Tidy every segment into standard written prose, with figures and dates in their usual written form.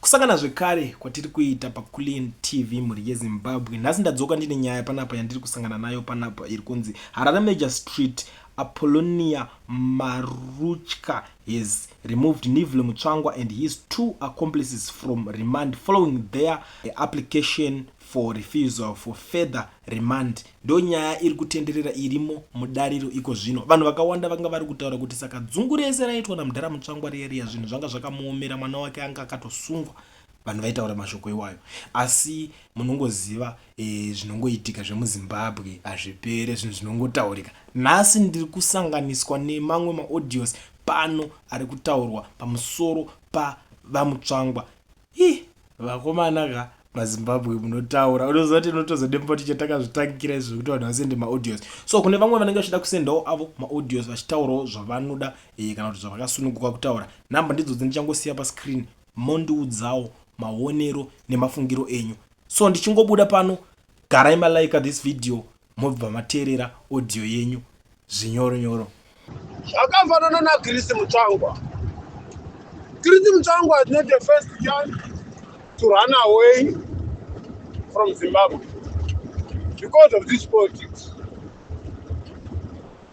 Kusangana zvekare kwatiri kuita paKulliant TV muri yeZimbabwe. Nhasi ndadzoka ndine nyaya panapa yandiri kusangana nayo panapa iri kunzi Harare Major Street Apollonia Marutya has removed Nivile Mutsvangwa and his two accomplices from remand following their application for refusal for further remand. Ndo nyaya iri kutenderera irimo mudariro iko zvino. Vanhu vakawanda vanga vari kutaura kuti saka dzungu rese raitwa naMudhara Mutsvangwa riya zvinhu zvanga zvakamuomera, mwana wake anga akatosungwa. Vanhu vaitaura mashoko iwayo, asi munongoziva zvinongoitika zvemuZimbabwe hazvipere, zvinhu zvinongotaurika. Nhasi ndiri kusanganiswa nemamwe maaudios pano ari kutaurwa pamusoro pavaMutsvangwa. Vakomana ka maZimbabwe munotaura, unoziva kuti unotozodemba kuti chatakazvitangira izvo kuti vanhu vasende maaudios. So kune vamwe vanenge vachida kusendawo avo maaudios vachitaurawo zvavanoda kana kuti zvavakasununguka kutaura, namba ndidzo dzandichangosiya pascreen, mondiudzawo maonero nemafungiro enyu. So ndichingobuda pano, garai malaika this video mobva mateerera audio yenyu zvinyoro nyoro. Zvakafanana naKulliant Mutsvangwa. Kulliant Mutsvangwa is not the first young to run away from Zimbabwe because of this politics.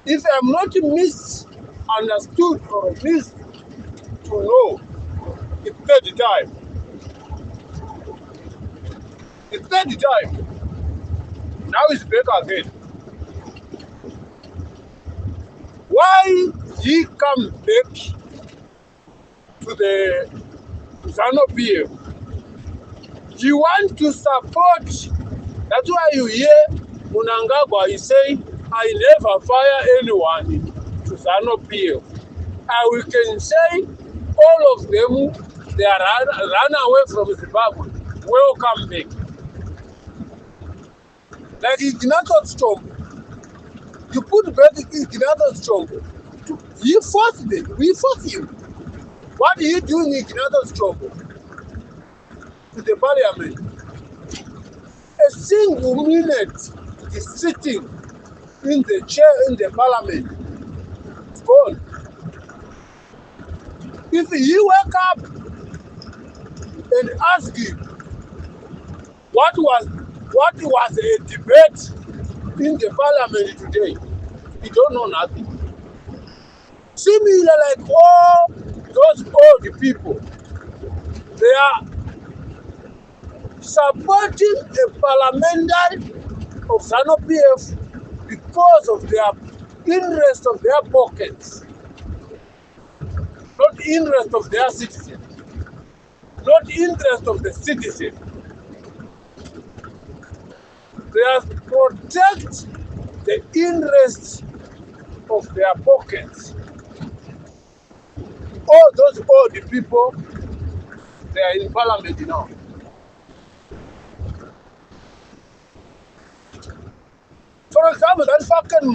If I'm not misunderstood or missed to know, it's third time. It's third time. Now it's back again. Why he come back to the ZANU-PF? He want to support. That's why you hear Mnangagwa is saying, I never fire anyone to ZANU-PF. And we can say all of them, they are run away from Zimbabwe. Welcome back. Like Ignatius Chombo. You put back Ignatius Chombo. He forced them. We forced him. What are you doing, Ignatius Chombo? To the parliament. A single minute is sitting in the chair in the parliament. It's gone. If he wake up and ask him what was a debate in the parliament today, he don't know nothing. Similar like all those old people, they are supporting a parliamentary of ZANU-PF because of their interest of their pockets, not interest of their citizens, not interest of the citizen. They protect the interests of their pockets. All those old people, they are in parliament now. For example, that fucking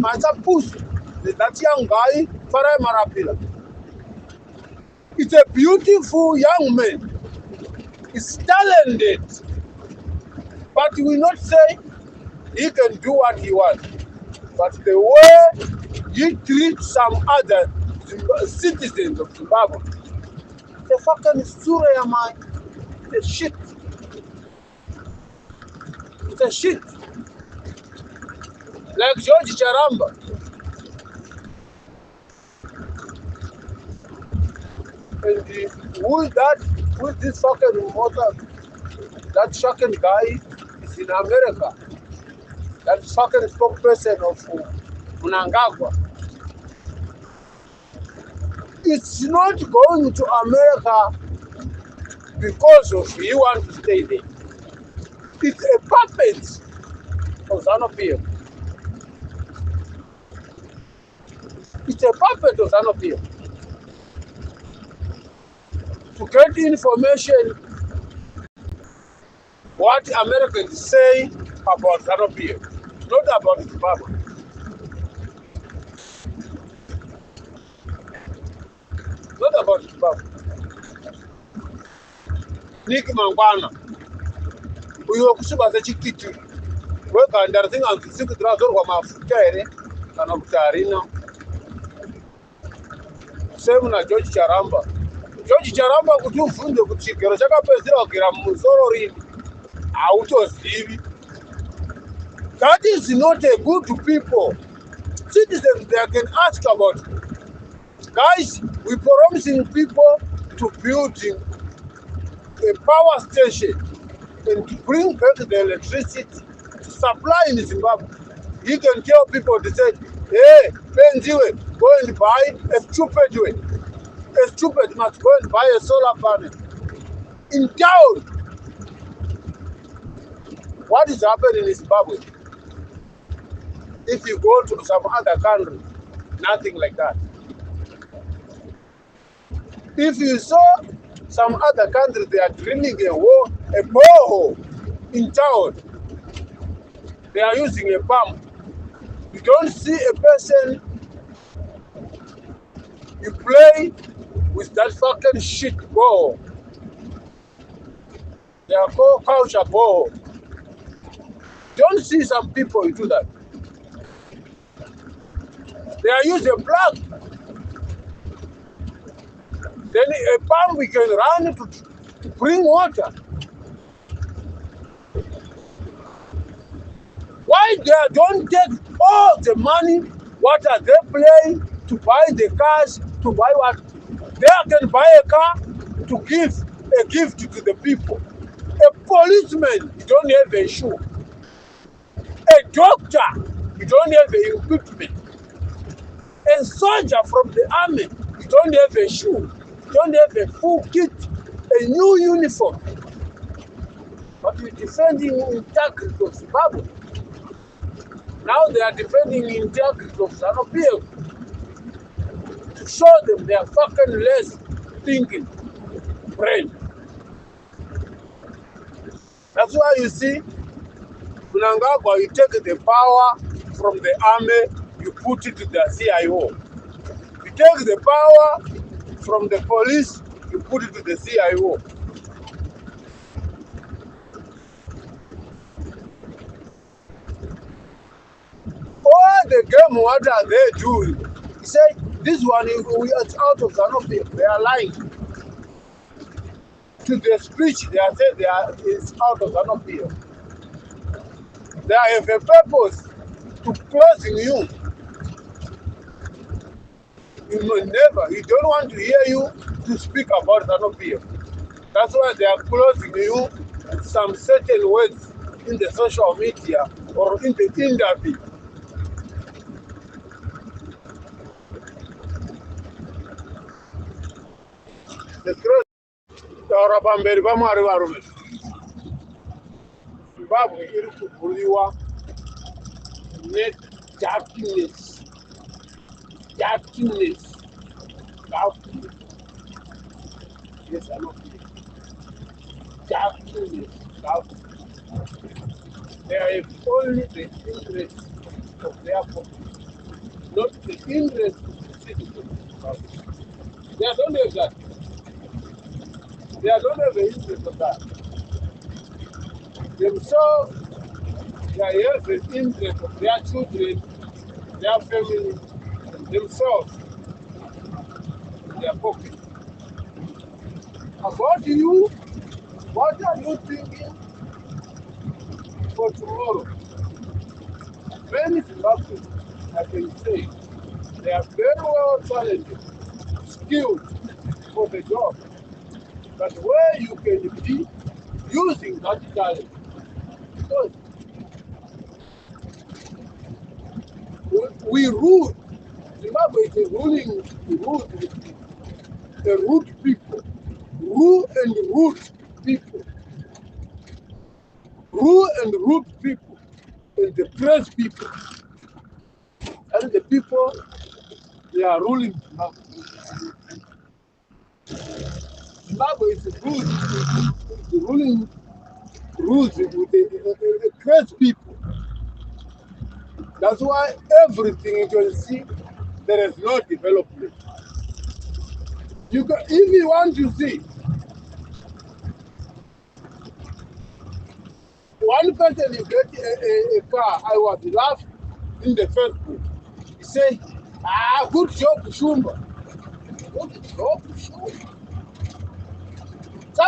Matapus, that young guy, Farai Marapila. It's a beautiful young man. He's talented. But we will not say he can do what he wants. But the way he treats some other citizens of Zimbabwe, the fucking Surya man, it's shit. It's a shit. Like George Charamba. And who is that? Who is this fucking motor? That fucking guy is in America. That fucking spokesperson of Mnangagwa. It's not going to America because of he wants to stay there. It's a puppet of ZANU-PF. It's a puppet of ZANU-PF. To get information what Americans say about ZANU-PF, not about Zimbabwe. Not about Zimbabwe. Nick Mangwana, we were kusuba za chikitu. Weka ndaringa ngisiku trazorwa mafuta ere kana kutarina. Same na George Charamba. chochi charamba kuti ufunde kuti chigero chakapedzera kugera mumusoro rini hautozivi. That is not a good to people. Citizens, they can ask about, guys, we're promising people to build a power station and to bring back the electricity to supply in Zimbabwe. You can tell people to say, hey, Benziwe, go and buy a stupid way. A stupid must go and buy a solar panel. In town, what is happening in Zimbabwe? If you go to some other country, nothing like that. If you saw some other country, they are drilling a borehole in town. They are using a pump. You don't see a person, you play with that fucking shit borehole. They are called culture borehole. Don't see some people who do that. They are using a plug. Then a pump we can run to bring water. Why they don't take all the money, what are they playing to buy the cars, to buy what? They can buy a car to give a gift to the people. A policeman, you don't have a shoe. A doctor, you don't have a equipment. A soldier from the army, you don't have a shoe. You don't have a full kit, a new uniform. But you're defending integrity of Zimbabwe. Now they are defending integrity of ZANU-PF to show them they are fucking less thinking brain. That's why you see, Mnangagwa, you take the power from the army, you put it to the CIO. You take the power from the police, you put it to the CIO. All the game, what are they doing? He said, this one is out of ZANU-PF. They are lying. To the speech, they are saying it's out of ZANU-PF. They have a purpose to closing you. You don't want to hear you to speak about ZANU-PF. That's why they are closing you with some certain words in the social media or in the interview. The truth, Zimbabwe iri kuvhuriwa nedarkness. Darkness. Yes, I know. Darkness. They have only the interest of their pocket, not the interest of the citizens. They don't have that. They don't have the interest of that. Themselves, they have the interest of their children, their family, themselves, in their pocket. About you, what are you thinking for tomorrow? Many Zimbabweans, I can say, they are very well talented, skilled for the job. But where you can be using that talent, because we rule. Zimbabwe is a root people. Rule and root people. Rule and root people. And the press people. And the people, they are ruling Zimbabwe. Zimbabwe is ruling rules with the press people. That's why everything you can see, there is no development. If you want to see one person you get a car, I was laughing in the Facebook. He said, good job, Shumba. Good job, Shumba.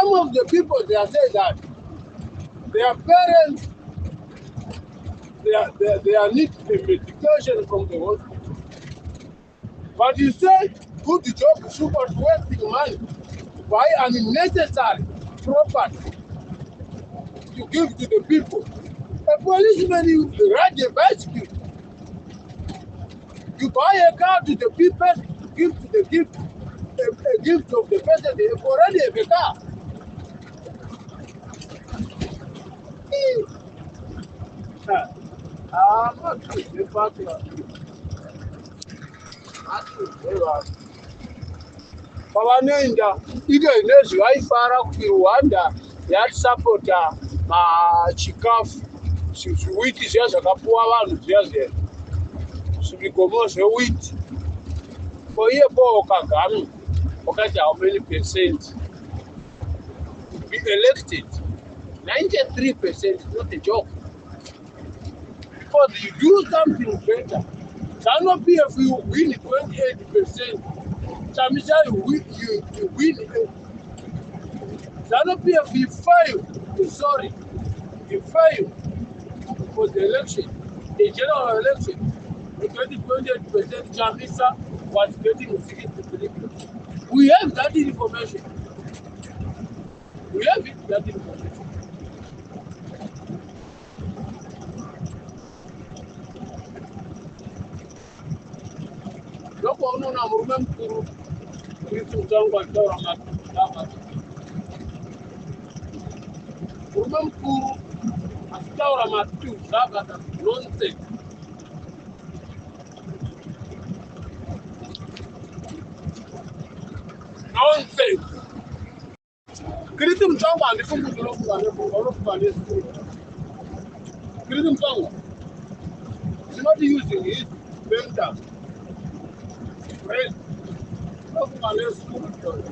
some of the people, they are saying that their parents, they are need a medication from the hospital. But you say, good job, super wasting money to buy unnecessary property to give to the people. A policeman, you ride a bicycle, you buy a car to the people, give to the gift, a gift of the person, they already have a car. I'm not sure the party of pavanenda ike inezvi vaifara kuti Rwanda yatisapota machikafu zviwiti zviya zvakapuwa vanhu zviya zviya zvimigomo zvewiti ko iyepo Kagame wakati how many percent be elected 93%, not a joke. Because you do something better. Cannot be if you win 28%. Chamisa you win. Cannot be if you fail. Sorry, you fail for the election, the general election. You get 28%. Chamisa was getting 63%. We have that information. We have that information. Loko unaona murume mkuru Mutsvangwa ataura matamba. Murume mkuru achitaura matuzava nonsense. Nonsense. Kiriti Mutsvangwa handifungi unofunga nesukuru. Kiriti Mutsvangwa is not using his mentors. Right? Unofunga nesukuru.